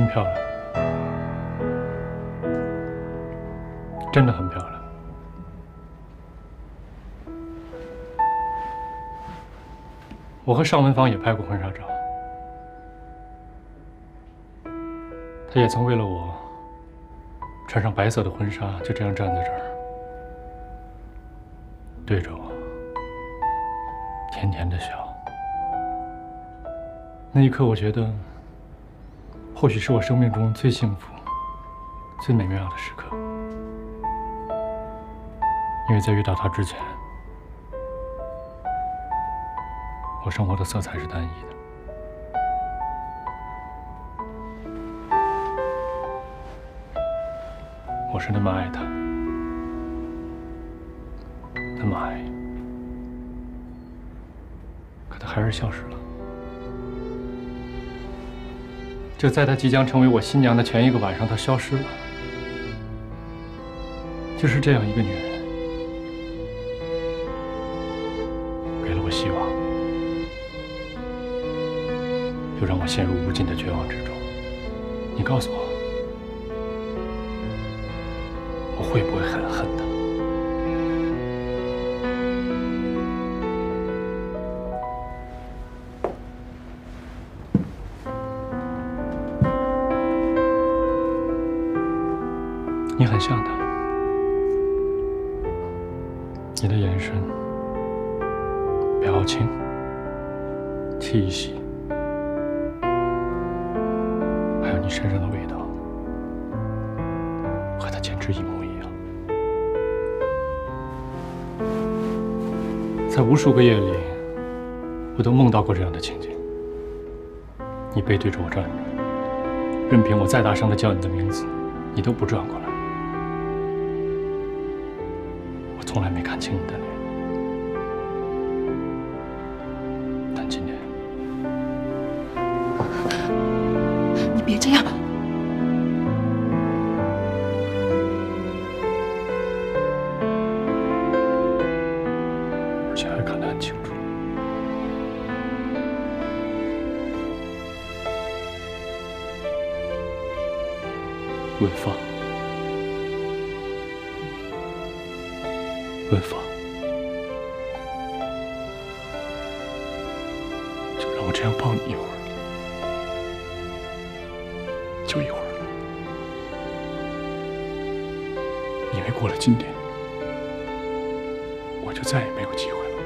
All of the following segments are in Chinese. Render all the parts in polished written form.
真漂亮，真的很漂亮。我和尚文芳也拍过婚纱照，她也曾为了我穿上白色的婚纱，就这样站在这儿，对着我，甜甜的笑。那一刻，我觉得，或许是我生命中最幸福、最美妙的时刻。因为在遇到他之前，我生活的色彩是单一的。我是那么爱他，那么爱，可他还是消失了。就在他即将成为我新娘的前一个晚上，他消失了。就是这样一个女人，给了我希望，又让我陷入无尽的绝望之中。你告诉我，我会不会很恨他？你很像他，你的眼神、表情、气息，还有你身上的味道，和他简直一模一样。在无数个夜里，我都梦到过这样的情景：你背对着我站着，任凭我再大声地叫你的名字，你都不转过来。从来没看清你的脸，但今天，你别这样。而且还看得很清楚。文芳。文芳，就让我这样抱你一会儿，就一会儿，因为过了今天，我就再也没有机会了。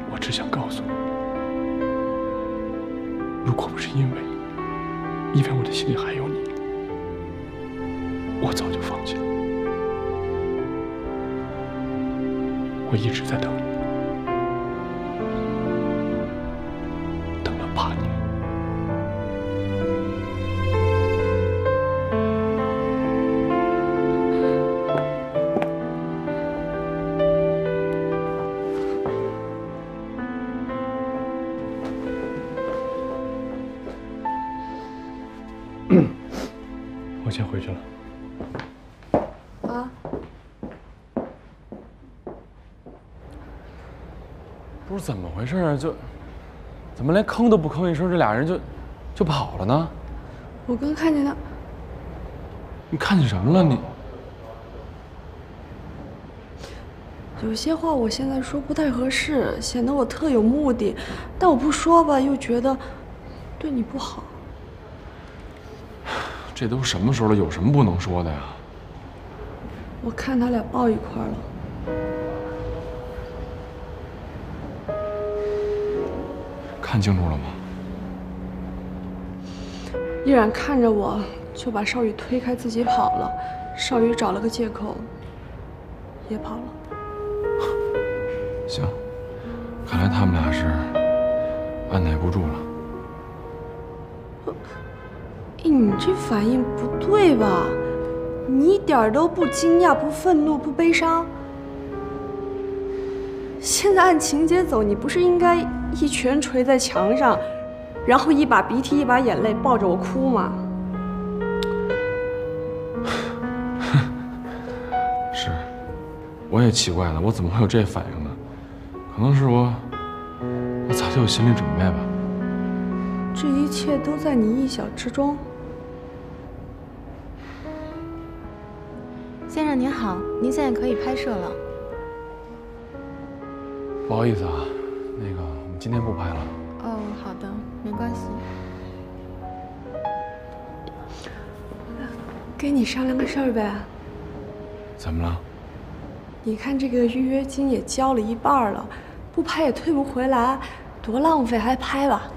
我只想告诉你，如果不是因为我的心里还有你，我早就放弃了。我一直在等你，等了8年。我先回去了。不是怎么回事啊？怎么连吭都不吭一声，这俩人就跑了呢？我刚看见他。你看见什么了？你有些话我现在说不太合适，显得我特有目的，但我不说吧，又觉得对你不好。这都什么时候了，有什么不能说的呀？我看他俩抱一块了。看清楚了吗？依然看着我，就把邵宇推开，自己跑了。邵宇找了个借口，也跑了。行，看来他们俩是按耐不住了。你这反应不对吧？你一点都不惊讶、不愤怒、不悲伤。现在按情节走，你不是应该一拳捶在墙上，然后一把鼻涕一把眼泪抱着我哭吗？是，我也奇怪了，我怎么会有这反应呢？可能是我早就有心理准备吧。这一切都在你意想之中。先生您好，您现在可以拍摄了。不好意思啊，那个我们今天不拍了。哦，好的，没关系。跟你商量个事儿呗。怎么了？你看这个预约金也交了一半了，不拍也退不回来，多浪费，还拍吧。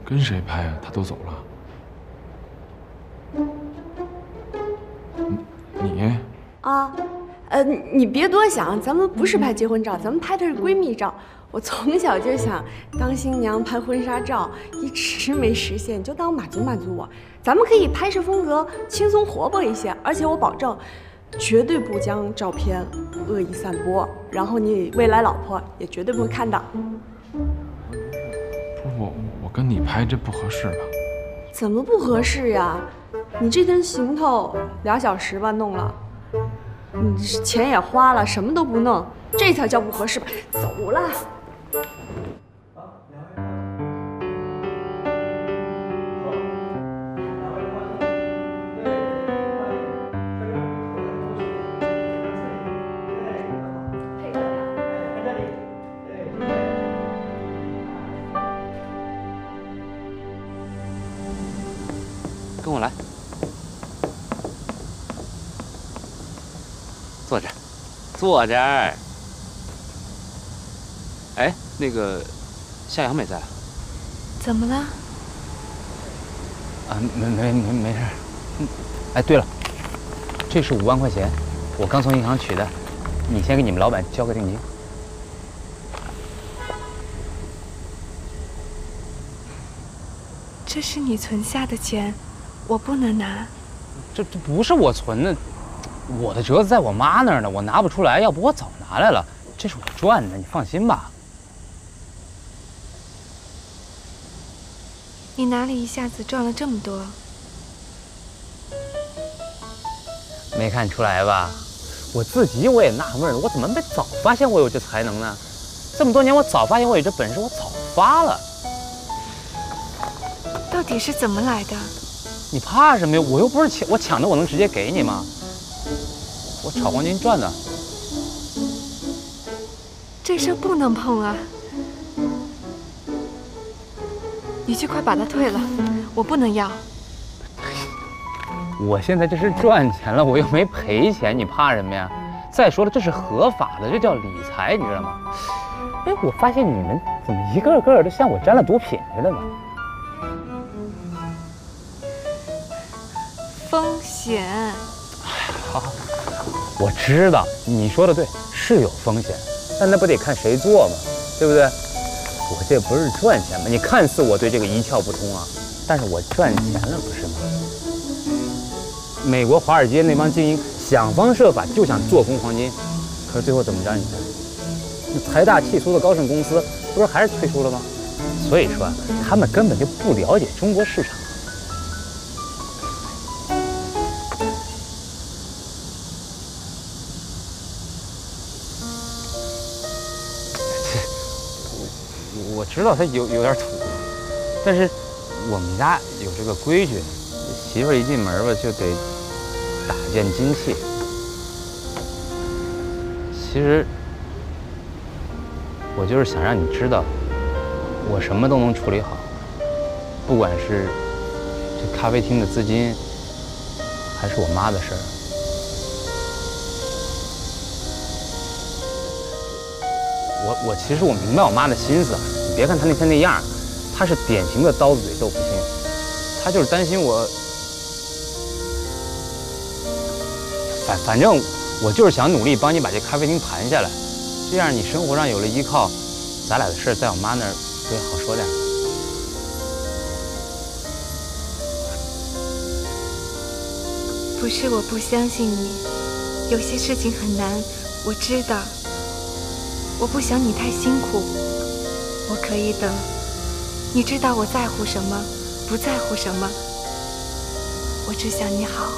跟谁拍啊？他都走了。你？啊，你别多想，咱们不是拍结婚照，咱们拍的是闺蜜照。我从小就想当新娘拍婚纱照，一直没实现，就当满足满足我。咱们可以拍摄风格轻松活泼一些，而且我保证，绝对不将照片恶意散播，然后你未来老婆也绝对不会看到。不是我跟你拍这不合适吧？怎么不合适呀？你这thân行头2小时吧弄了，你钱也花了，什么都不弄，这才叫不合适吧？走了。跟我来，坐这儿，坐这儿。哎，那个夏阳没在啊？怎么了？啊，没事。哎，对了，这是5万块钱，我刚从银行取的，你先给你们老板交个定金。这是你存下的钱，我不能拿。这不是我存的，我的折子在我妈那儿呢，我拿不出来，要不我早拿来了。这是我赚的，你放心吧。你哪里一下子赚了这么多？没看出来吧？我自己我也纳闷了，我怎么没早发现我有这才能呢？这么多年我早发现我有这本事，我早发了。到底是怎么来的？你怕什么呀？我又不是我抢的，我能直接给你吗？我炒黄金赚的。这事不能碰啊！你去快把它退了，我不能要。我现在这是赚钱了，我又没赔钱，你怕什么呀？再说了，这是合法的，这叫理财，你知道吗？哎，我发现你们怎么一个个都像我沾了毒品似的呢？风险。好，我知道你说的对，是有风险，但那不得看谁做吗？对不对？我这不是赚钱吗？你看似我对这个一窍不通啊，但是我赚钱了，不是吗？美国华尔街那帮精英想方设法就想做空黄金，可是最后怎么着？你看，那财大气粗的高盛公司不是还是退出了吗？所以说，他们根本就不了解中国市场。我知道他有点土，但是我们家有这个规矩，媳妇儿一进门吧就得打件金器。其实我就是想让你知道，我什么都能处理好，不管是这咖啡厅的资金，还是我妈的事儿。其实我明白我妈的心思啊，你别看她那天那样，她是典型的刀子嘴豆腐心，她就是担心我。反正我就是想努力帮你把这咖啡厅盘下来，这样你生活上有了依靠，咱俩的事在我妈那儿不也好说点。不是我不相信你，有些事情很难，我知道。我不想你太辛苦，我可以等。你知道我在乎什么，不在乎什么。我只想你好。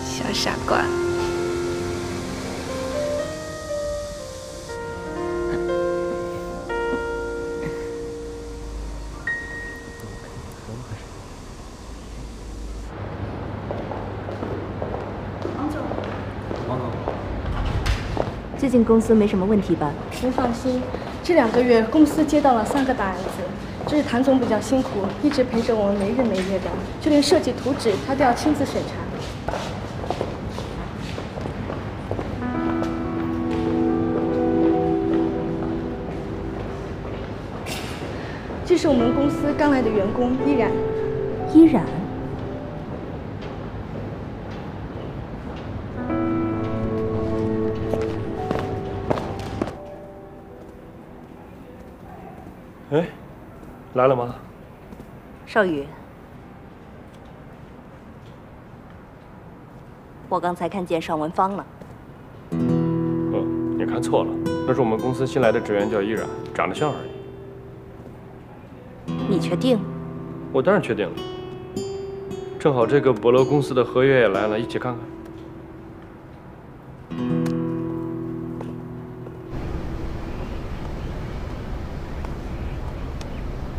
小傻瓜。最近公司没什么问题吧？您放心，这2个月公司接到了3个大案子，这是谭总比较辛苦，一直陪着我们没日没夜的，就连设计图纸他都要亲自审查。这是我们公司刚来的员工依然。依然。哎，来了吗？少宇，我刚才看见尚文芳了。你看错了，那是我们公司新来的职员，叫依然，长得像而已。你确定？我当然确定了。正好这个博乐公司的合约也来了，一起看看。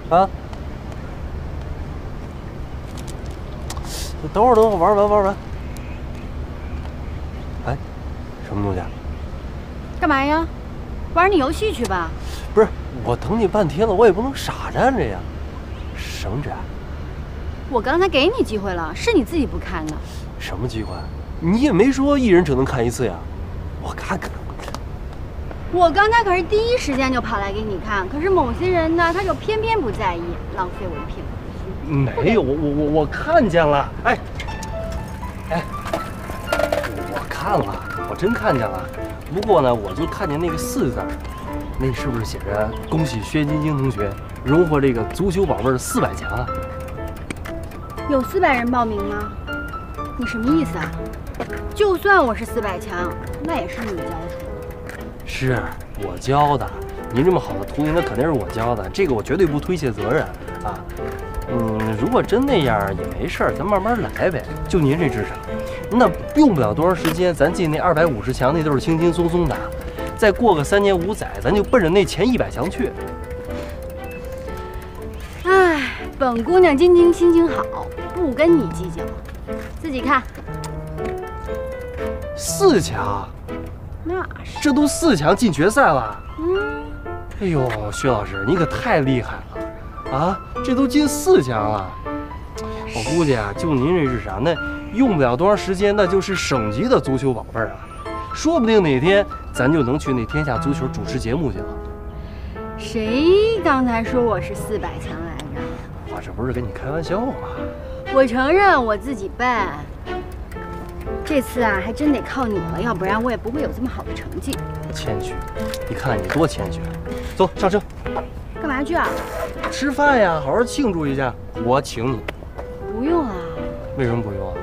啊！等会儿，玩完。哎，什么东西？干嘛呀？玩你游戏去吧。不是，我等你半天了，我也不能傻站着呀。什么展？我刚才给你机会了，是你自己不看的。什么机会？你也没说一人只能看1次呀。我看看。我刚才可是第一时间就跑来给你看，可是某些人呢，他就偏偏不在意，浪费我的片刻。没有，我看见了。哎，我看了，我真看见了。不过呢，我就看见那个4字，那是不是写着“恭喜薛晶晶同学荣获这个足球宝贝400强啊”？有400人报名吗？你什么意思啊？就算我是400强，那也是你教的。是我教的。您这么好的图形，那肯定是我教的，这个我绝对不推卸责任啊。如果真那样也没事儿，咱慢慢来呗。就您这智商，那用不了多长时间，咱进那250强那都是轻轻松松的。再过个3年5载，咱就奔着那前100强去。唉，本姑娘晶晶心情好，不跟你计较，自己看。4强，那是，这都4强进决赛了。哎呦，薛老师，你可太厉害了啊！这都进4强了。我估计啊，就您这智商，那用不了多长时间，那就是省级的足球宝贝啊！说不定哪天咱就能去那天下足球主持节目去了。谁刚才说我是400强来着？我这不是跟你开玩笑吗？我承认我自己笨，这次啊还真得靠你了，要不然我也不会有这么好的成绩。谦虚，你看你多谦虚。走，上车。干嘛去啊？吃饭呀，好好庆祝一下，我请你。不用啊。为什么不用啊？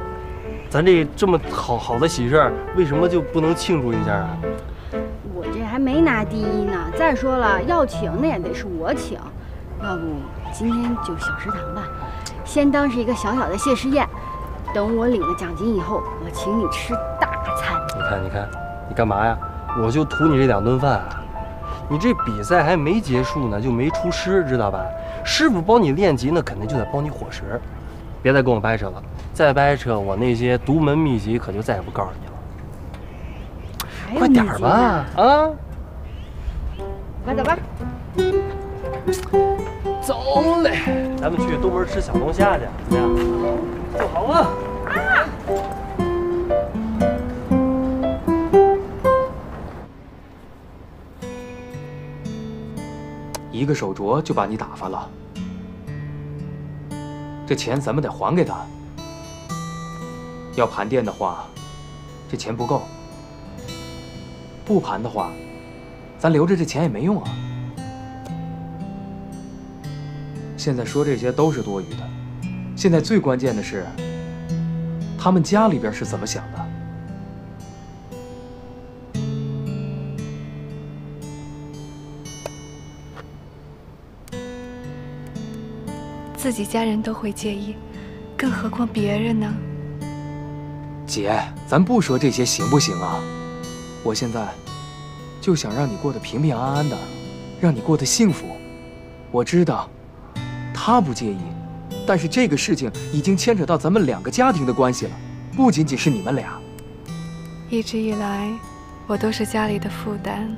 咱这么好的喜事儿，为什么就不能庆祝一下啊？我这还没拿第1呢。再说了，要请那也得是我请，要不今天就小食堂吧，先当是一个小小的谢师宴。等我领了奖金以后，我请你吃大餐。你看，你干嘛呀？我就图你这2顿饭啊！你这比赛还没结束呢，就没出师，知道吧？师傅帮你练级，那肯定就得帮你伙食。别再跟我掰扯了，再掰扯我那些独门秘籍可就再也不告诉你了。快点吧，啊！快走吧。走嘞，咱们去东门吃小龙虾去，怎么样？坐好啊！一个手镯就把你打发了，这钱咱们得还给他。要盘店的话，这钱不够；不盘的话，咱留着这钱也没用啊。现在说这些都是多余的，现在最关键的是，他们家里边是怎么想的。自己家人都会介意，更何况别人呢？姐，咱不说这些行不行啊？我现在就想让你过得平平安安的，让你过得幸福。我知道他不介意，但是这个事情已经牵扯到咱们2个家庭的关系了，不仅仅是你们俩。一直以来，我都是家里的负担。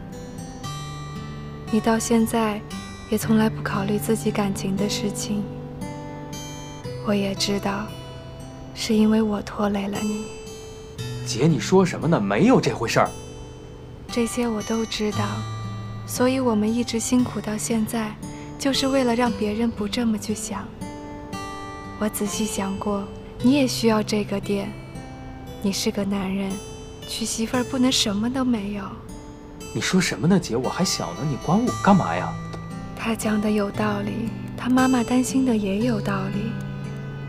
你到现在也从来不考虑自己感情的事情，我也知道，是因为我拖累了你。姐，你说什么呢？没有这回事儿。这些我都知道，所以我们一直辛苦到现在，就是为了让别人不这么去想。我仔细想过，你也需要这个点。你是个男人，娶媳妇儿不能什么都没有。你说什么呢，姐？我还小呢，你管我干嘛呀？他讲的有道理，他妈妈担心的也有道理，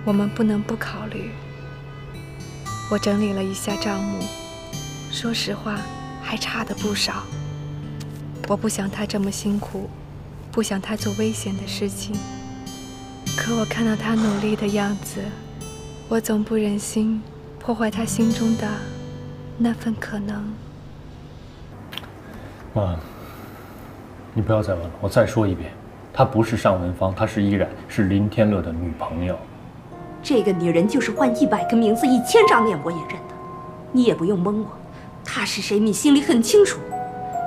我们不能不考虑。我整理了一下账目，说实话，还差的不少。我不想他这么辛苦，不想他做危险的事情。可我看到他努力的样子，我总不忍心破坏他心中的那份可能。妈，你不要再问了，我再说一遍，她不是尚文芳，她是依然，是林天乐的女朋友。这个女人就是换100个名字1000张脸我也认得，你也不用蒙我，她是谁你心里很清楚。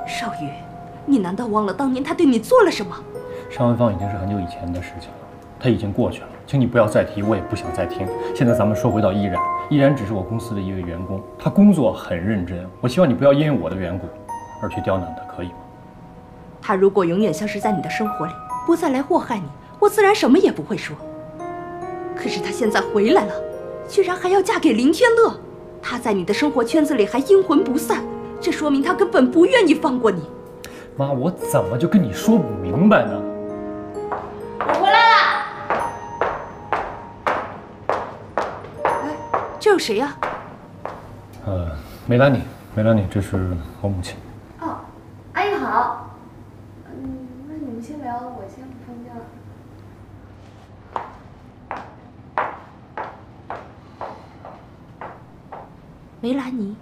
少宇，你难道忘了当年她对你做了什么？尚文芳已经是很久以前的事情了，她已经过去了，请你不要再提，我也不想再听。现在咱们说回到依然，依然只是我公司的一位员工，她工作很认真，我希望你不要因为我的缘故而去刁难她，可以吗？她如果永远消失在你的生活里，不再来祸害你，我自然什么也不会说。可是她现在回来了，居然还要嫁给林天乐，她在你的生活圈子里还阴魂不散，这说明她根本不愿意放过你。妈，我怎么就跟你说不明白呢？我回来了。哎，这有谁呀？梅兰妮，梅兰妮，这是我母亲。哦，阿姨好。那你们先聊，我先回家了。梅兰妮，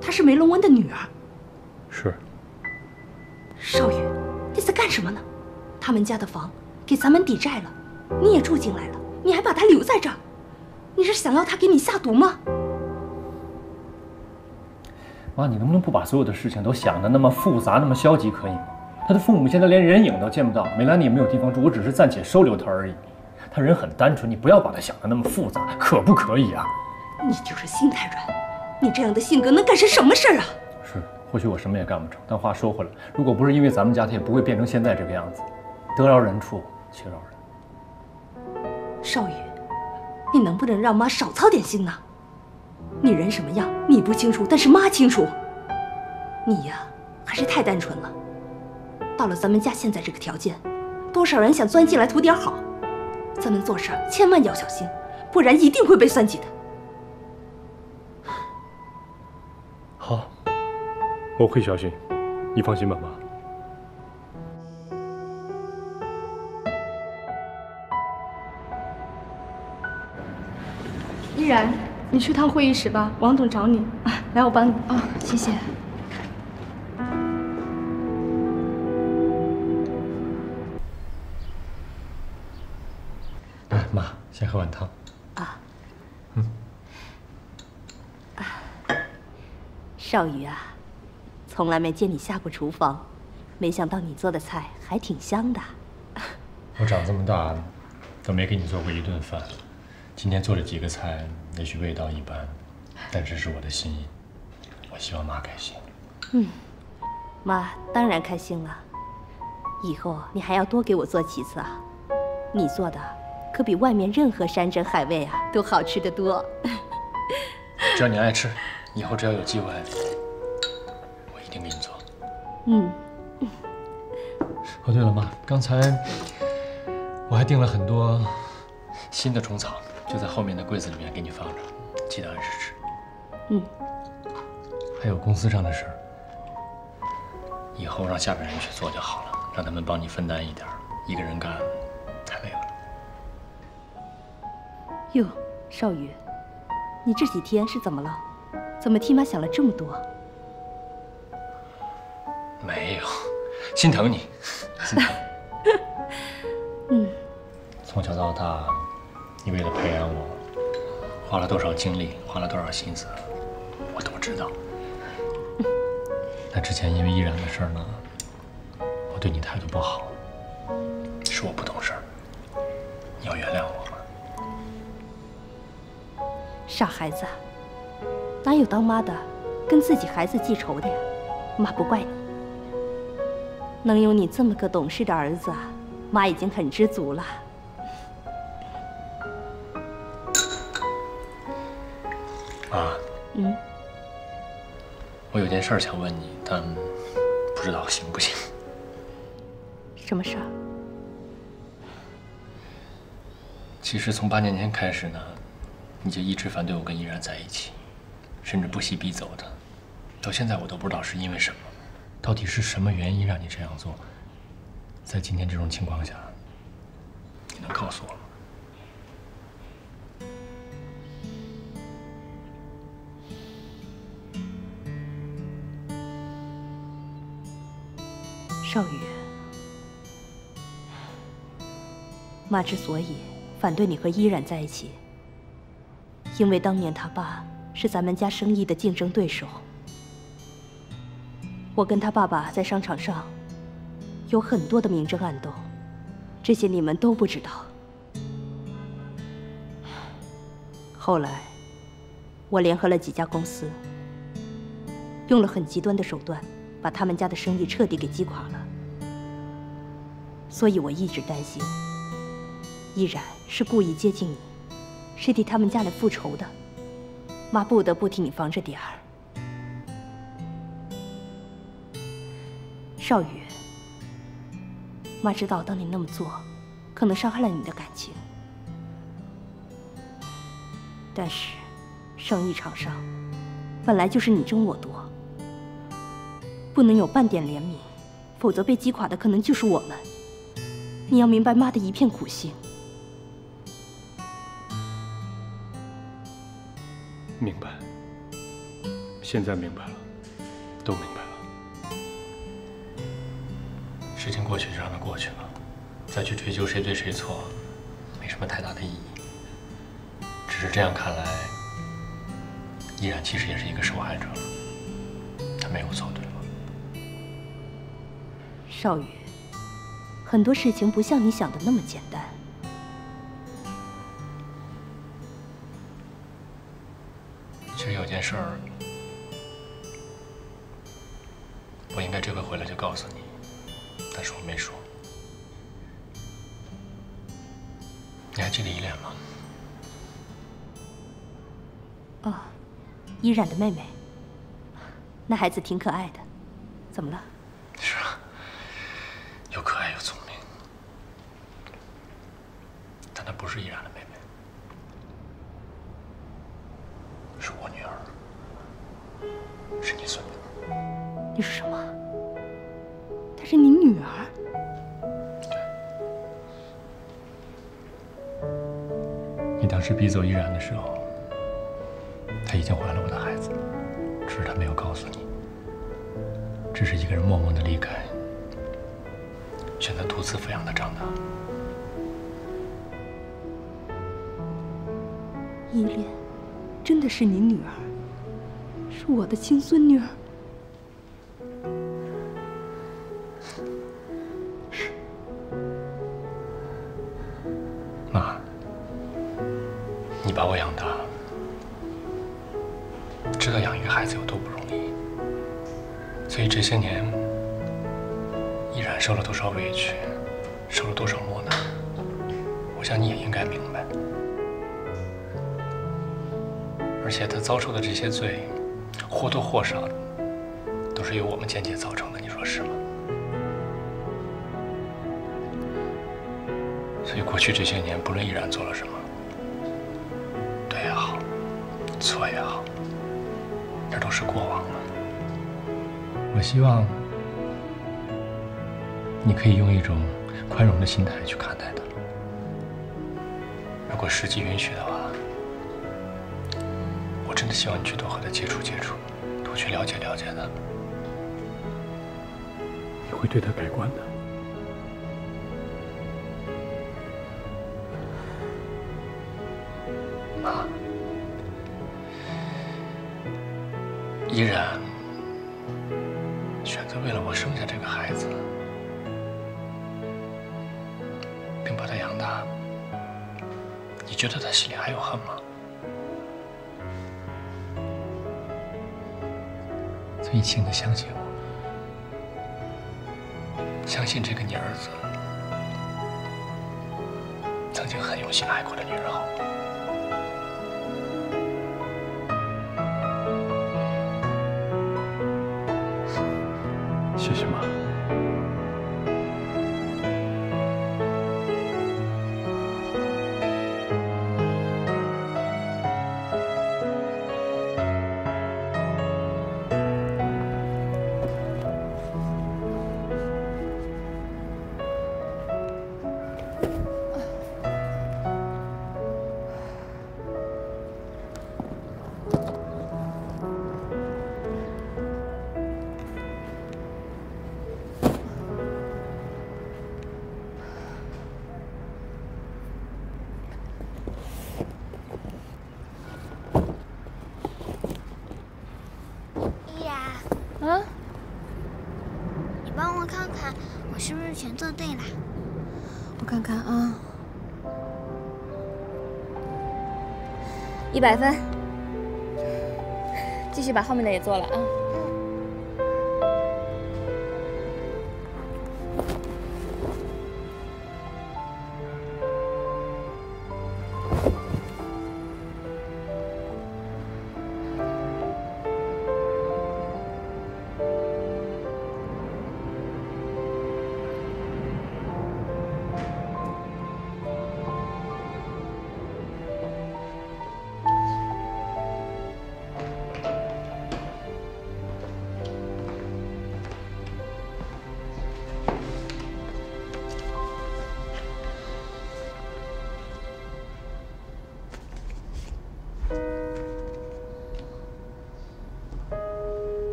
她是梅龙温的女儿。是。少宇，你在干什么呢？他们家的房给咱们抵债了，你也住进来了，你还把她留在这儿，你是想要她给你下毒吗？妈，你能不能不把所有的事情都想得那么复杂、那么消极，可以吗？他的父母现在连人影都见不到，梅兰妮也没有地方住，我只是暂且收留她而已。她人很单纯，你不要把她想得那么复杂，可不可以啊？你就是心太软，你这样的性格能干成什么事儿啊？是，或许我什么也干不成，但话说回来，如果不是因为咱们家，他也不会变成现在这个样子。得饶人处且饶人。少宇，你能不能让妈少操点心呢？你人什么样你不清楚，但是妈清楚。你呀，还是太单纯了。到了咱们家现在这个条件，多少人想钻进来图点好，咱们做事千万要小心，不然一定会被算计的。好，我会小心，你放心吧，妈。依然，你去趟会议室吧，王总找你啊，来，我帮你。哦，谢谢。妈，先喝碗汤。啊。少宇啊，从来没见你下过厨房，没想到你做的菜还挺香的。我长这么大都没给你做过一顿饭，今天做了几个菜，也许味道一般，但这是我的心意，我希望妈开心。妈当然开心了。以后你还要多给我做几次啊！你做的可比外面任何山珍海味啊都好吃得多。只要你爱吃，以后只要有机会，我一定给你做。哦，对了，妈，刚才我还订了很多新的虫草，就在后面的柜子里面给你放着，记得按时吃。还有公司上的事儿，以后让下边人去做就好了，让他们帮你分担一点，一个人干太累了。哟，少宇，你这几天是怎么了？怎么替妈想了这么多？没有，心疼你，心疼。从小到大，你为了培养我，花了多少精力，花了多少心思，我都知道。那之前因为依然的事儿呢，我对你态度不好，是我不懂事儿，你要原谅我吗？傻孩子，哪有当妈的跟自己孩子记仇的呀？妈不怪你，能有你这么个懂事的儿子，妈已经很知足了。妈，我有件事儿想问你，但不知道行不行。什么事儿？其实从8年前开始呢，你就一直反对我跟依然在一起，甚至不惜逼走的。到现在我都不知道是因为什么，到底是什么原因让你这样做？在今天这种情况下，你能告诉我吗？少宇，妈之所以反对你和依然在一起，因为当年他爸是咱们家生意的竞争对手。我跟他爸爸在商场上有很多的明争暗斗，这些你们都不知道。后来，我联合了几家公司，用了很极端的手段，把他们家的生意彻底给击垮了。所以我一直担心，依然是故意接近你，是替他们家来复仇的。妈不得不替你防着点儿。少宇，妈知道当你那么做，可能伤害了你的感情。但是，生意场上本来就是你争我夺，不能有半点怜悯，否则被击垮的可能就是我们。你要明白妈的一片苦心。明白，现在明白了，都明白了。事情过去就让它过去了，再去追究谁对谁错，没什么太大的意义。只是这样看来，依然其实也是一个受害者，他没有错，对吗？少宇，很多事情不像你想的那么简单。其实有件事儿，我应该这回回来就告诉你，但是我没说。你还记得依恋吗？哦，依然的妹妹。那孩子挺可爱的，怎么了？是啊，又可爱又聪明，但她不是依然的妹妹。是我女儿，是你孙女。你说什么？她是你女儿？对。你当时逼走依然的时候，她已经怀了我的孩子，只是她没有告诉你，只是一个人默默的离开，选择独自抚养她长大。依恋。真的是你女儿，是我的亲孙女儿。是。妈，你把我养大，知道养一个孩子有多不容易，所以这些年，依然受了多少委屈，受了多少磨难，我想你也应该明白。而且他遭受的这些罪，或多或少的都是由我们间接造成的，你说是吗？所以过去这些年，不论依然做了什么，对也好，错也好，那都是过往了。我希望你可以用一种宽容的心态去看待它。如果时机允许的话，我真的希望你去多和他接触接触，多去了解了解他。你会对他改观的。妈，依然生下这个孩子，并把他养大，你觉得他心里还有恨吗？所以，请你相信我，相信这个你儿子曾经很用心爱过的女人，好吗？ 谢谢妈。你帮我看看，我是不是全做对了？我看看啊，100分。继续把后面的也做了啊。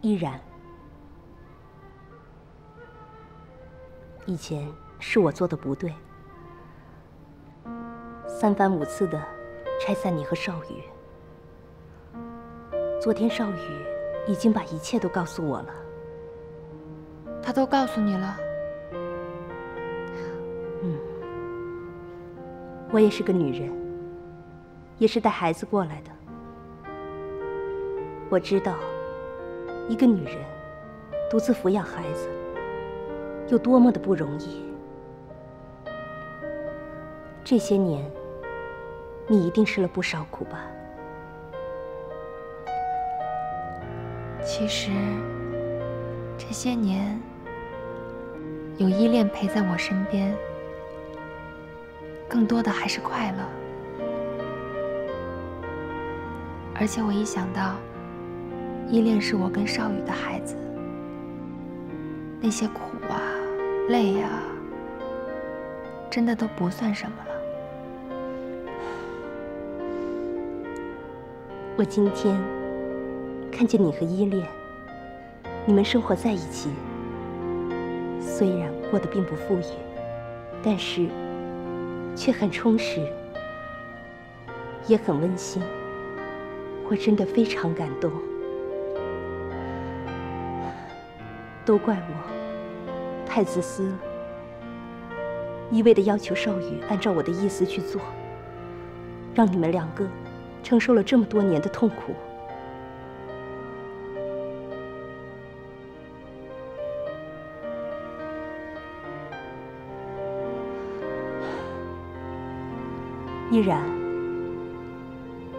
依然，以前是我做的不对，3番5次的拆散你和少宇。昨天少宇已经把一切都告诉我了。他都告诉你了？我也是个女人，也是带孩子过来的。我知道。 一个女人独自抚养孩子，有多么的不容易。这些年，你一定吃了不少苦吧？其实，这些年有依恋陪在我身边，更多的还是快乐。而且我一想到， 依恋是我跟少宇的孩子，那些苦啊、累呀，真的都不算什么了。我今天看见你和依恋，你们生活在一起，虽然过得并不富裕，但是却很充实，也很温馨。我真的非常感动。 都怪我太自私了，一味的要求少宇按照我的意思去做，让你们2个承受了这么多年的痛苦。依然，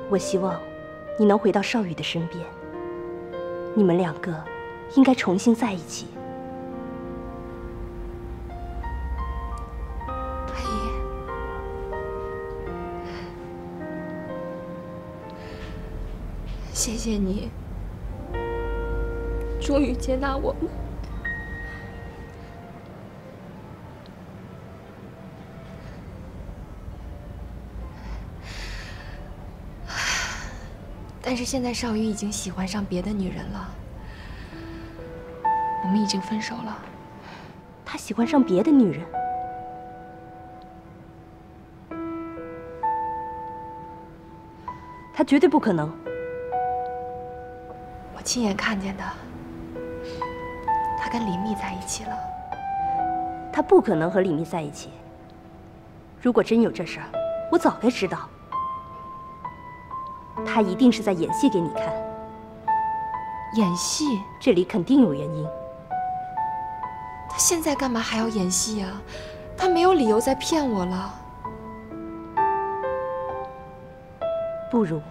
我希望你能回到少宇的身边，你们两个应该重新在一起。阿姨，谢谢你，终于接纳我们。但是现在少宇已经喜欢上别的女人了，我们已经分手了。他喜欢上别的女人？他绝对不可能。我亲眼看见的，他跟李密在一起了。他不可能和李密在一起。如果真有这事儿，我早该知道。他一定是在演戏给你看。演戏？这里肯定有原因。他现在干嘛还要演戏啊？他没有理由再骗我了。不如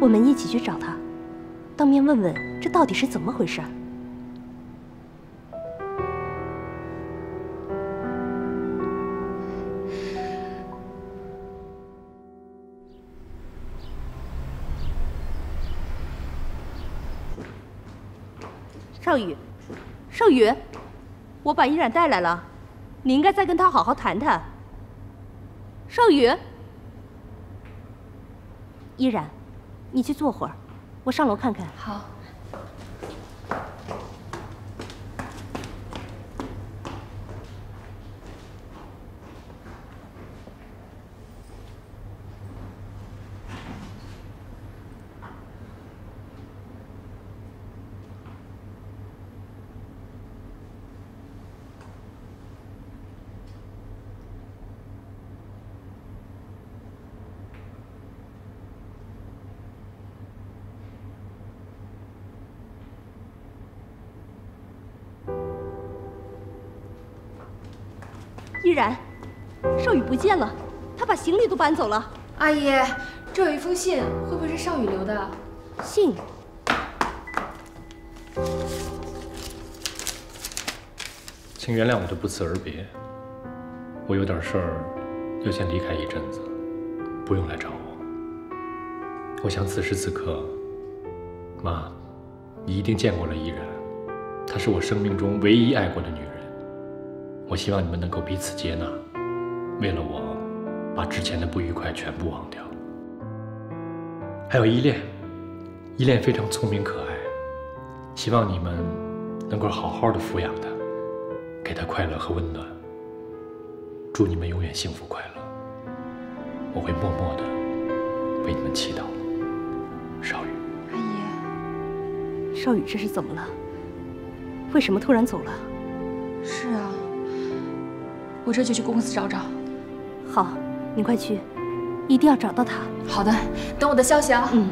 我们一起去找他，当面问问这到底是怎么回事。少宇，少宇，我把依然带来了，你应该再跟他好好谈谈。少宇，依然，你去坐会儿，我上楼看看。好。依然，少宇不见了，他把行李都搬走了。阿姨，这有一封信，会不会是少宇留的？信？请原谅我的不辞而别，我有点事儿，要先离开一阵子，不用来找我。我想此时此刻，妈，你一定见过了依然，她是我生命中唯一爱过的女人。我希望你们能够彼此接纳，为了我，把之前的不愉快全部忘掉。还有依恋，依恋非常聪明可爱，希望你们能够好好的抚养她，给她快乐和温暖。祝你们永远幸福快乐，我会默默的为你们祈祷。少宇。阿姨，少宇这是怎么了？为什么突然走了？是啊。我这就去公司找找。好，你快去，一定要找到他。好的，等我的消息啊。嗯。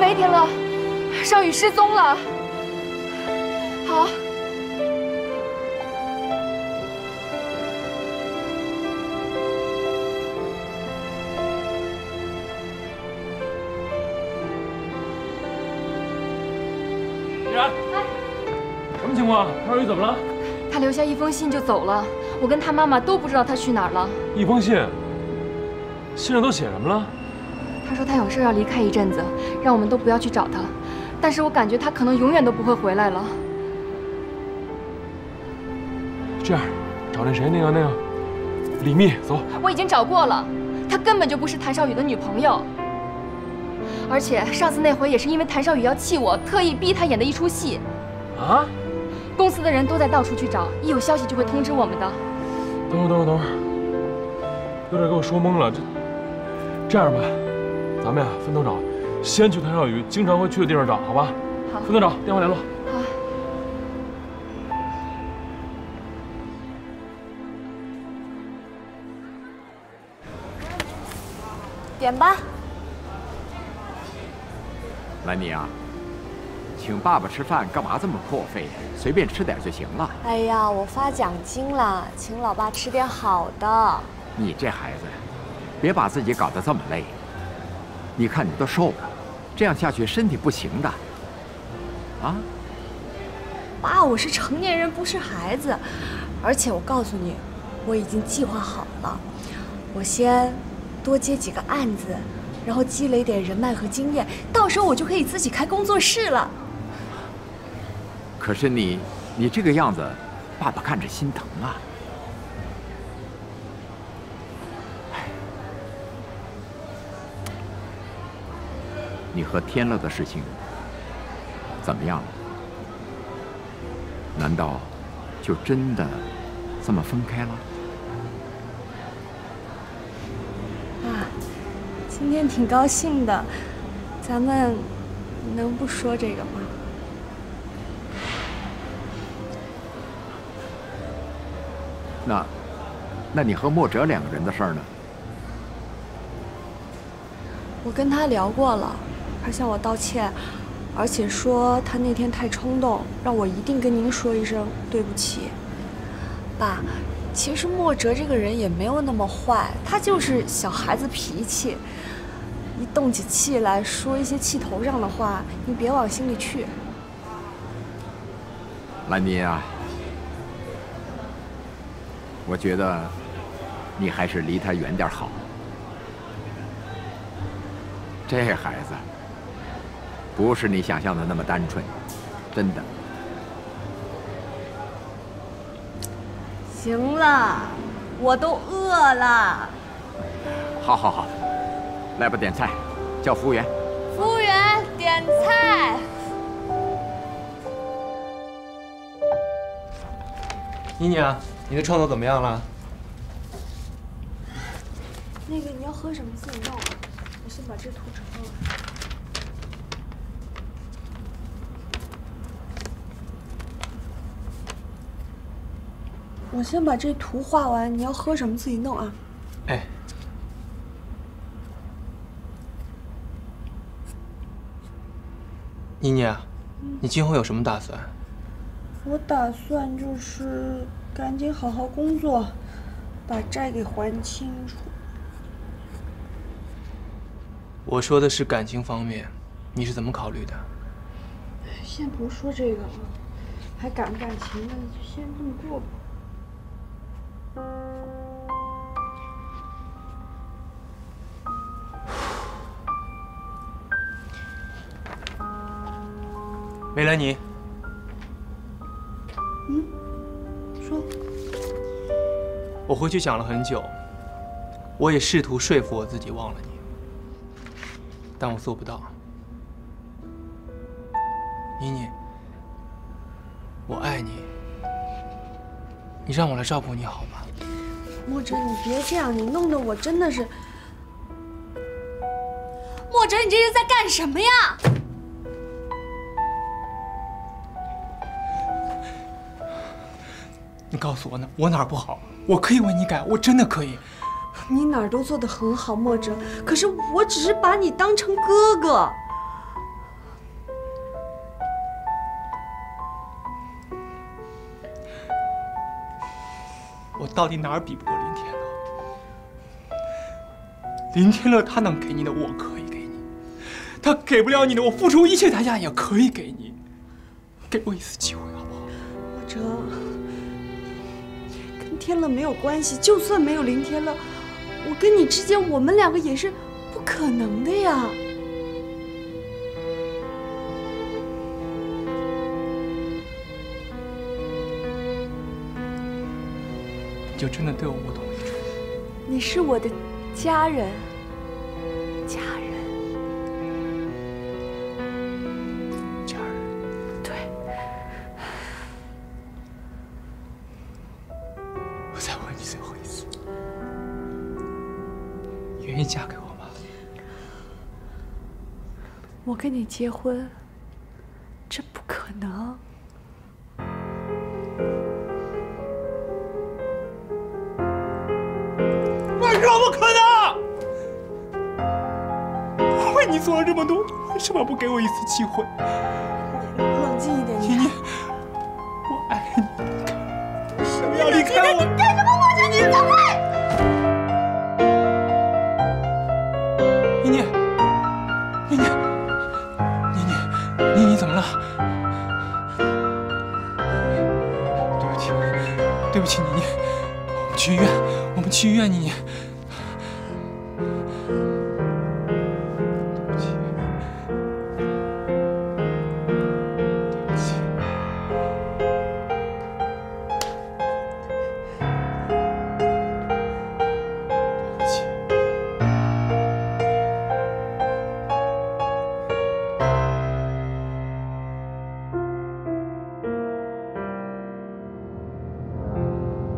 没电了，少宇失踪了。好。依然，什么情况？少宇怎么了？他留下一封信就走了，我跟他妈妈都不知道他去哪儿了。一封信，信上都写什么了？他说他有事要离开一阵子，让我们都不要去找他。但是我感觉他可能永远都不会回来了。这样，找那谁，那个李密，走。我已经找过了，她根本就不是谭少宇的女朋友。而且上次那回也是因为谭少宇要气我，特意逼他演的一出戏。啊？公司的人都在到处去找，一有消息就会通知我们的。等会儿。有点给我说懵了。这样吧，咱们呀分头找，先去谭小雨经常会去的地方找，好吧？好，分头找，电话联络。好。点吧。兰妮啊，请爸爸吃饭干嘛这么破费呀？随便吃点就行了。哎呀，我发奖金了，请老爸吃点好的。你这孩子，别把自己搞得这么累。你看你都瘦了，这样下去身体不行的。啊？爸，我是成年人，不是孩子。而且我告诉你，我已经计划好了，我先多接几个案子，然后积累点人脉和经验，到时候我就可以自己开工作室了。可是你这个样子，爸爸看着心疼啊。你和天乐的事情怎么样了？难道就真的这么分开了？爸，今天挺高兴的，咱们能不说这个吗？那你和莫哲两个人的事儿呢？我跟他聊过了，他向我道歉，而且说他那天太冲动，让我一定跟您说一声对不起。爸，其实莫哲这个人也没有那么坏，他就是小孩子脾气，一动起气来说一些气头上的话，你别往心里去。兰妮啊，我觉得你还是离他远点好。这孩子不是你想象的那么单纯，真的。行了，我都饿了。好，来吧，点菜，叫服务员。服务员，点菜。妮妮啊，你的创作怎么样了？那个你要喝什么自己弄啊，我先把这图呈了。我先把这图画完，你要喝什么自己弄啊。哎。妮妮啊，你今后有什么打算？我打算就是赶紧好好工作，把债给还清楚。我说的是感情方面，你是怎么考虑的？先不说这个了，还感不感情的，就先这么过吧。梅兰妮。说。我回去想了很久，我也试图说服我自己忘了你，但我做不到。妮妮，我爱你，你让我来照顾你好吗？莫哲，你别这样，你弄得我真的是……莫哲，你这是在干什么呀？你告诉我呢，我哪儿不好？我可以为你改，我真的可以。你哪儿都做得很好，莫哲。可是我只是把你当成哥哥。我到底哪儿比不过林天乐？林天乐他能给你的，我可以给你；他给不了你的，我付出一切代价也可以给你。给我一次机会，好不好？莫哲。天乐没有关系，就算没有林天乐，我跟你之间，我们两个也是不可能的呀。你就真的对我无动于衷？你是我的家人，家人，家人。对。我再问你最后一次，嫁给我吧。我跟你结婚，这不可能。为什么不可能？我为你做了这么多，为什么不给我一次机会？冷静一点，妮妮，我爱你，为什么要离开我？你干什么？我劝你走开！妮妮，妮妮，妮妮，妮妮怎么了？对不起，对不起，妮妮，我们去医院，我们去医院，妮妮。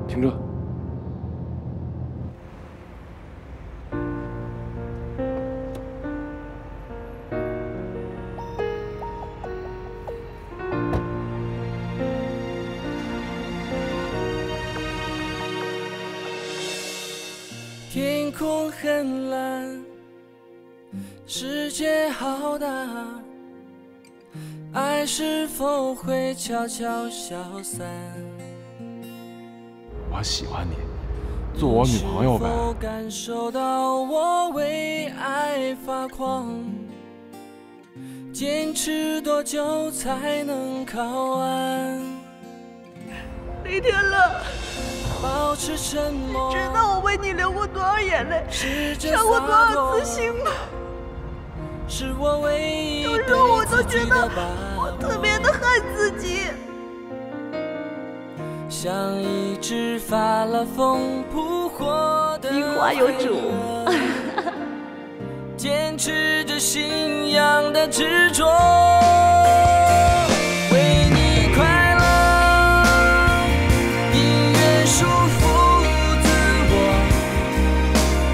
停车！天空很蓝，世界好大，爱是否会悄悄消散？我喜欢你，做我女朋友呗。是否感受到我为爱发狂？坚持多久才能靠岸？李天乐，保持沉默。你知道我为你流过多少眼泪，伤过多少次心吗？是我唯一有时候我都觉得我特别的恨自己。像一只发了疯扑火的名花有主，坚持着信仰的执着，为你快乐，宁愿束缚自我。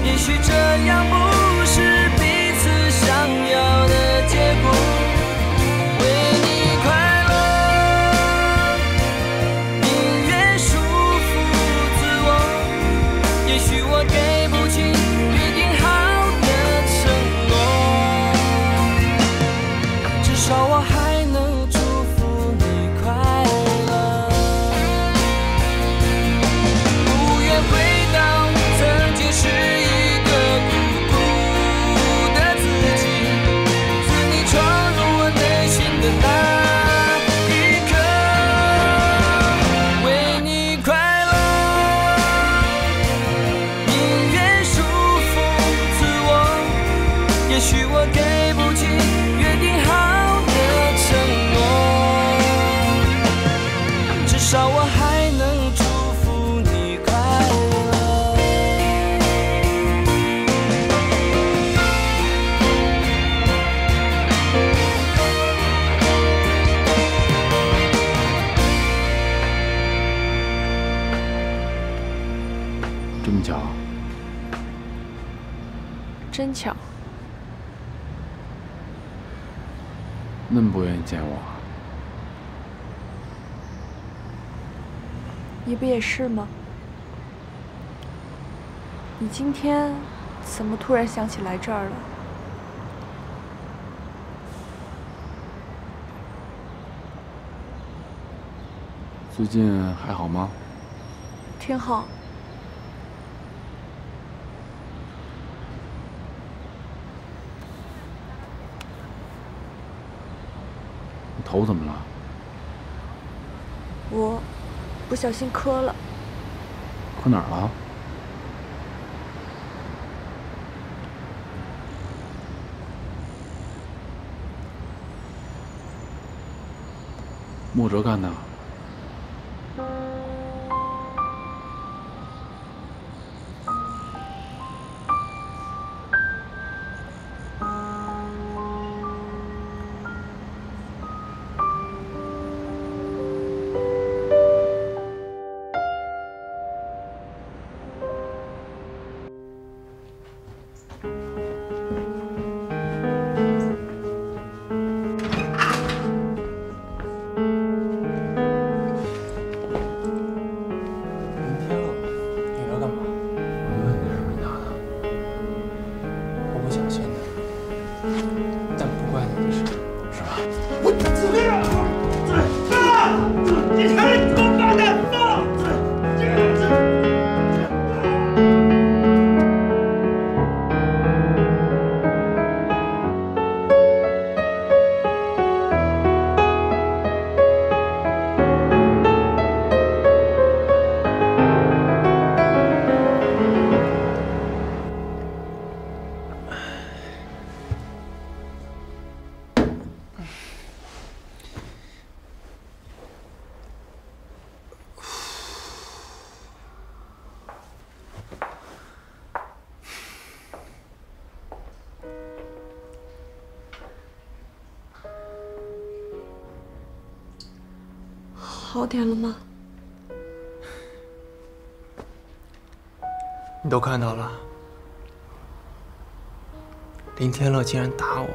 也许这样不是彼此想要的结果。这么巧？真巧。那么不愿意见我？你不也是吗？你今天怎么突然想起来这儿了？最近还好吗？挺好。你头怎么了？我不小心磕了。磕哪儿了？莫哲干的。怪你的事，是吧？我死命啊！你看你他妈的放！好点了吗？你都看到了，林天乐竟然打我，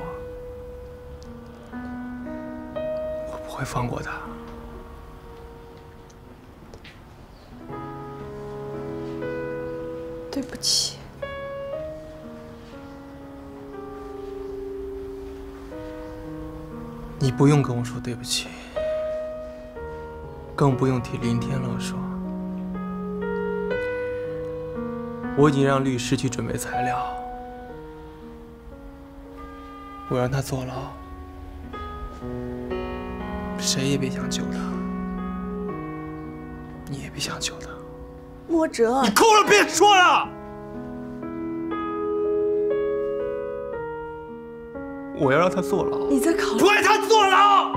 我不会放过他。对不起。你不用跟我说对不起。更不用替林天乐说，我已经让律师去准备材料，我让他坐牢，谁也别想救他，你也别想救他。莫哲，你够了，别说了！我要让他坐牢。你在考虑？我让他坐牢！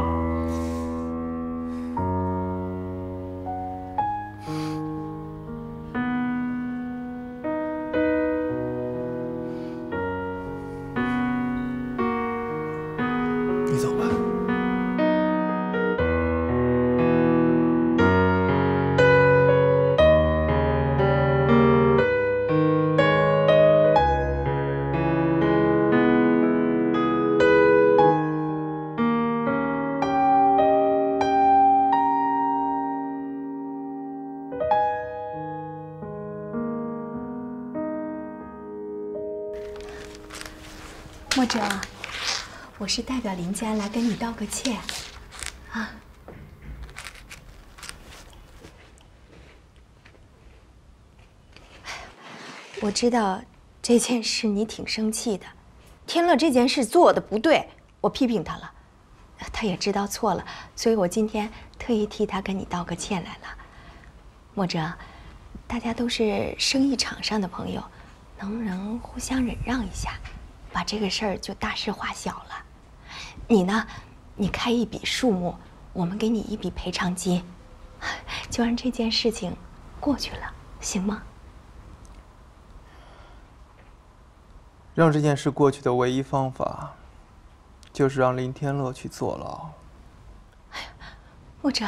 莫哲，我是代表林家来跟你道个歉，啊。我知道这件事你挺生气的，天乐这件事做的不对，我批评他了，他也知道错了，所以我今天特意替他跟你道个歉来了。莫哲，大家都是生意场上的朋友，能不能互相忍让一下？ 把这个事儿就大事化小了，你呢？你开一笔数目，我们给你一笔赔偿金，就让这件事情过去了，行吗？让这件事过去的唯一方法，就是让林天乐去坐牢。哎呀，莫哲，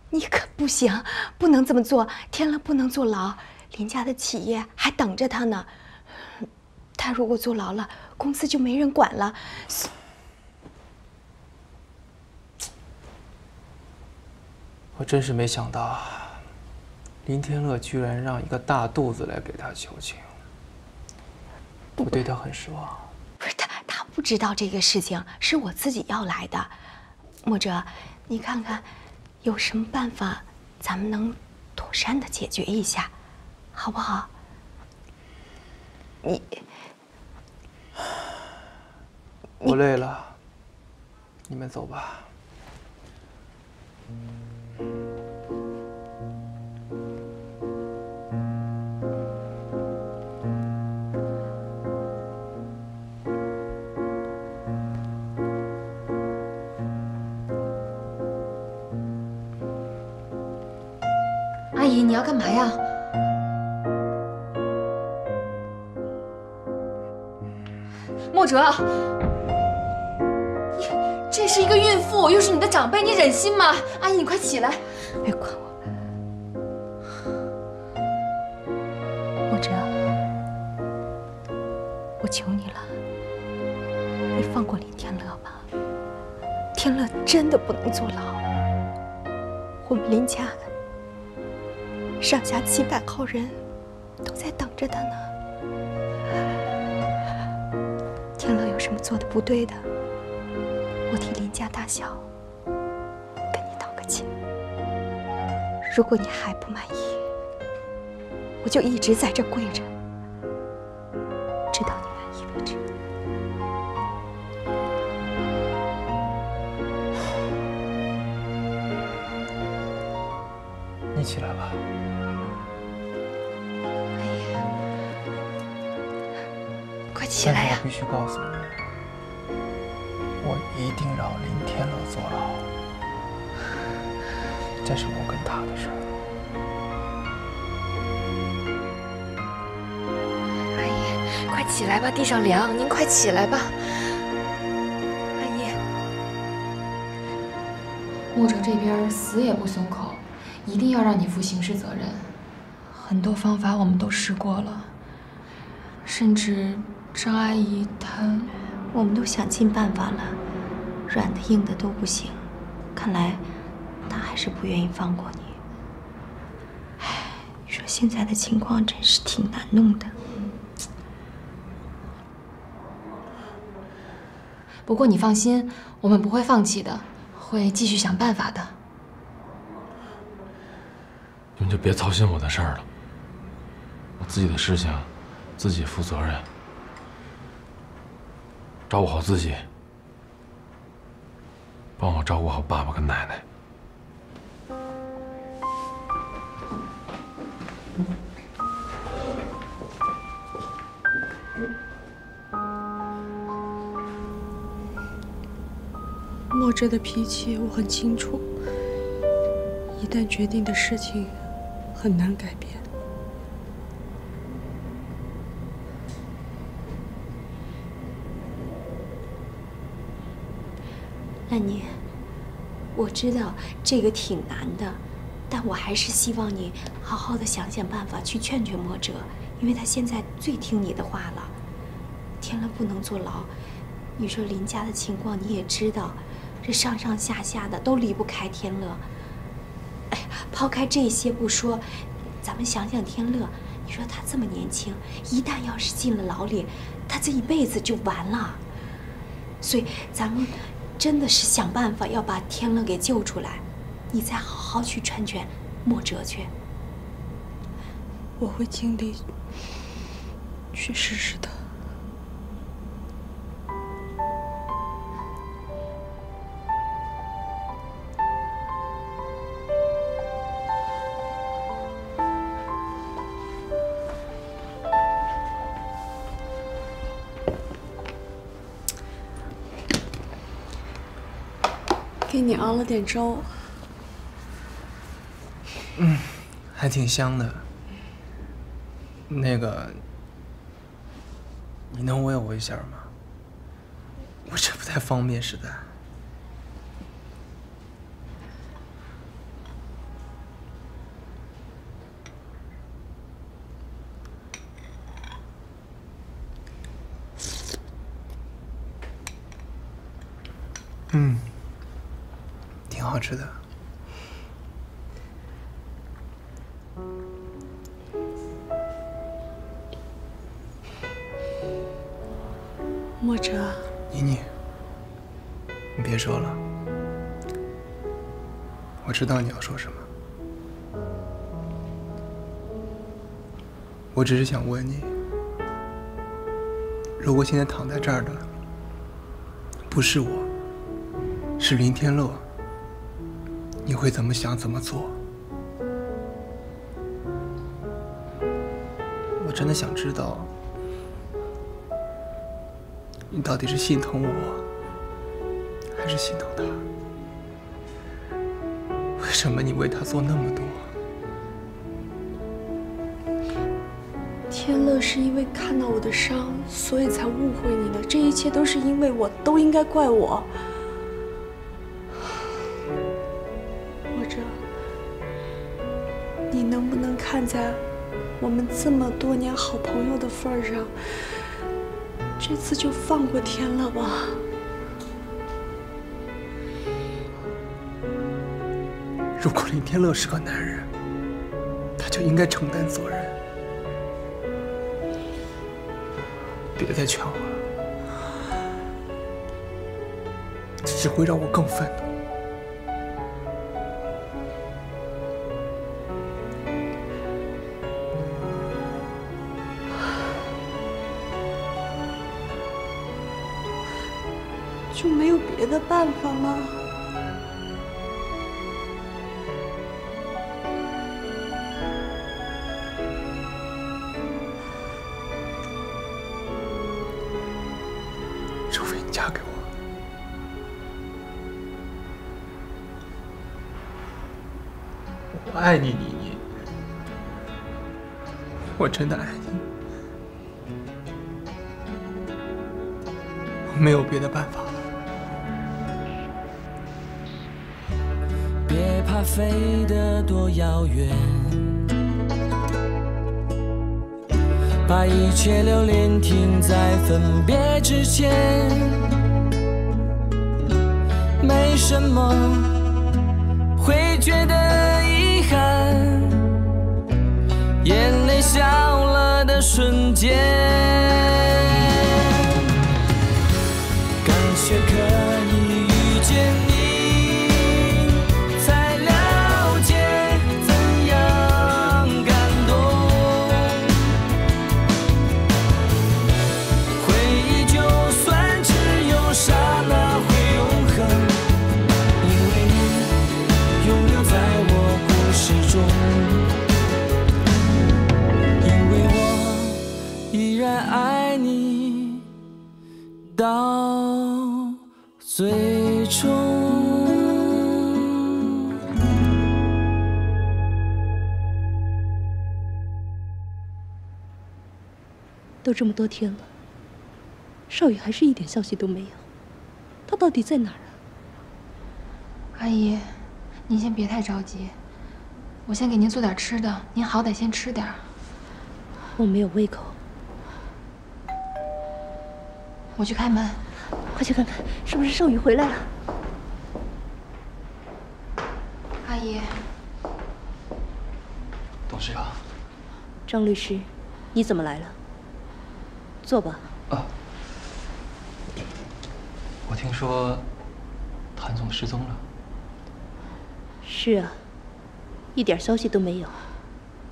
你可不行，不能这么做。天乐不能坐牢，林家的企业还等着他呢。 他如果坐牢了，公司就没人管了。我真是没想到，林天乐居然让一个大肚子来给他求情，我对他很失望。不是他不知道这个事情是我自己要来的。莫哲，你看看，有什么办法，咱们能妥善的解决一下，好不好？我累了，你们走吧。阿姨，你要干嘛呀？ 莫哲，这是一个孕妇，又是你的长辈，你忍心吗？阿姨，你快起来！别管我，莫哲，我求你了，你放过林天乐吧。天乐真的不能坐牢，我们林家上下700号人都在等着他呢。 天乐有什么做的不对的，我替林家大小跟你道个歉。如果你还不满意，我就一直在这跪着，直到你满意为止。你起来吧。快起来呀！我必须告诉你，我一定让林天乐坐牢，这是我跟他的事儿。阿姨，快起来吧，地上凉，您快起来吧。阿姨，墨者这边死也不松口，一定要让你负刑事责任。很多方法我们都试过了，甚至张阿姨她，我们都想尽办法了，软的硬的都不行。看来她还是不愿意放过你。唉，你说现在的情况真是挺难弄的。不过你放心，我们不会放弃的，会继续想办法的。你们就别操心我的事儿了，我自己的事情自己负责任，照顾好自己，帮我照顾好爸爸跟奶奶。墨者的脾气我很清楚，一旦决定的事情很难改变。兰妮，我知道这个挺难的，但我还是希望你好好的想想办法去劝劝墨者，因为他现在最听你的话了。天乐不能坐牢，你说林家的情况你也知道，这上上下下的都离不开天乐。哎，抛开这些不说，咱们想想天乐，你说他这么年轻，一旦要是进了牢里，他这一辈子就完了。所以咱们真的是想办法要把天乐给救出来，你再好好去劝劝墨者去。我会尽力去试试的。给你熬了点粥，还挺香的。那个，你能喂我一下吗？我这不太方便，实在。挺好吃的。墨者，妮妮，你别说了，我知道你要说什么。我只是想问你，如果现在躺在这儿的不是我，是林天乐，你会怎么想怎么做？我真的想知道，你到底是心疼我，还是心疼他？为什么你为他做那么多？天乐是因为看到我的伤，所以才误会你的。这一切都是因为我，都应该怪我。或者，你能不能看在我们这么多年好朋友的份上，这次就放过天乐吧？如果林天乐是个男人，他就应该承担责任。别再劝我了，只会让我更愤怒。就没有别的办法吗？除非你嫁给我。我爱你，妮妮，我真的爱你。我没有别的办法了。别怕飞得多遥远，把一切留恋停在分别之前。没什么会觉得遗憾，眼泪笑了的瞬间。感谢可以遇见你。爱你到最终。都这么多天了，少宇还是一点消息都没有，他到底在哪儿啊？阿姨，您先别太着急，我先给您做点吃的，您好歹先吃点。我没有胃口。我去开门，快去看看是不是少宇回来了。阿姨，董事长，张律师，你怎么来了？坐吧。啊，我听说谭总失踪了。是啊，一点消息都没有，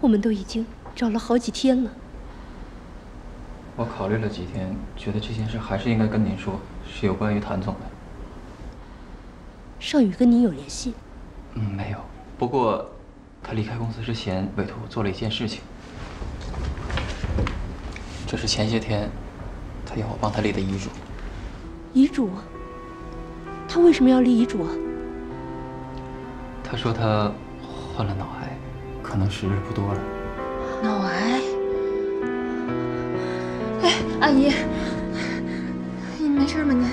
我们都已经找了好几天了。我考虑了几天，觉得这件事还是应该跟您说，是有关于谭总的。少宇跟您有联系？没有。不过，他离开公司之前委托我做了一件事情。这是前些天他要我帮他立的遗嘱。遗嘱？他为什么要立遗嘱啊？他说他患了脑癌，可能时日不多了。脑癌？哎，阿姨，你没事吗？您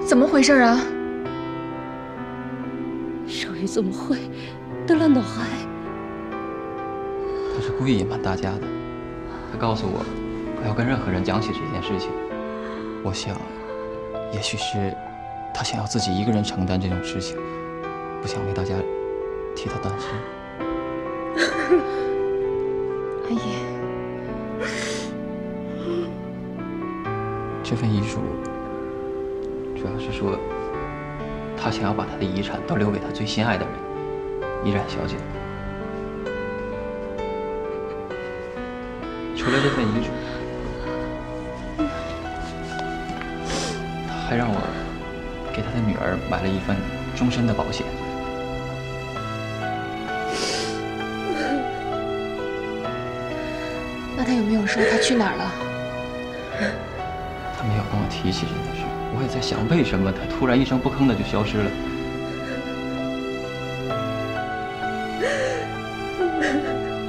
怎么回事啊？少宇怎么会得了脑癌？他是故意隐瞒大家的。他告诉我，不要跟任何人讲起这件事情。我想，也许是他想要自己一个人承担这种事情，不想为大家替他担心。阿姨，这份遗嘱主要是说，他想要把他的遗产都留给他最心爱的人，依然小姐。除了这份遗嘱，他还让我给他的女儿买了一份终身的保险。那他有没有说他去哪儿了？他没有跟我提起这件事，我也在想，为什么他突然一声不吭的就消失了。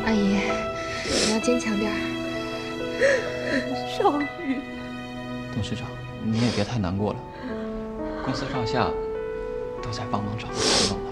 阿姨，你要坚强点儿。少宇，董事长，你也别太难过了，公司上下都在帮忙找他谭总呢。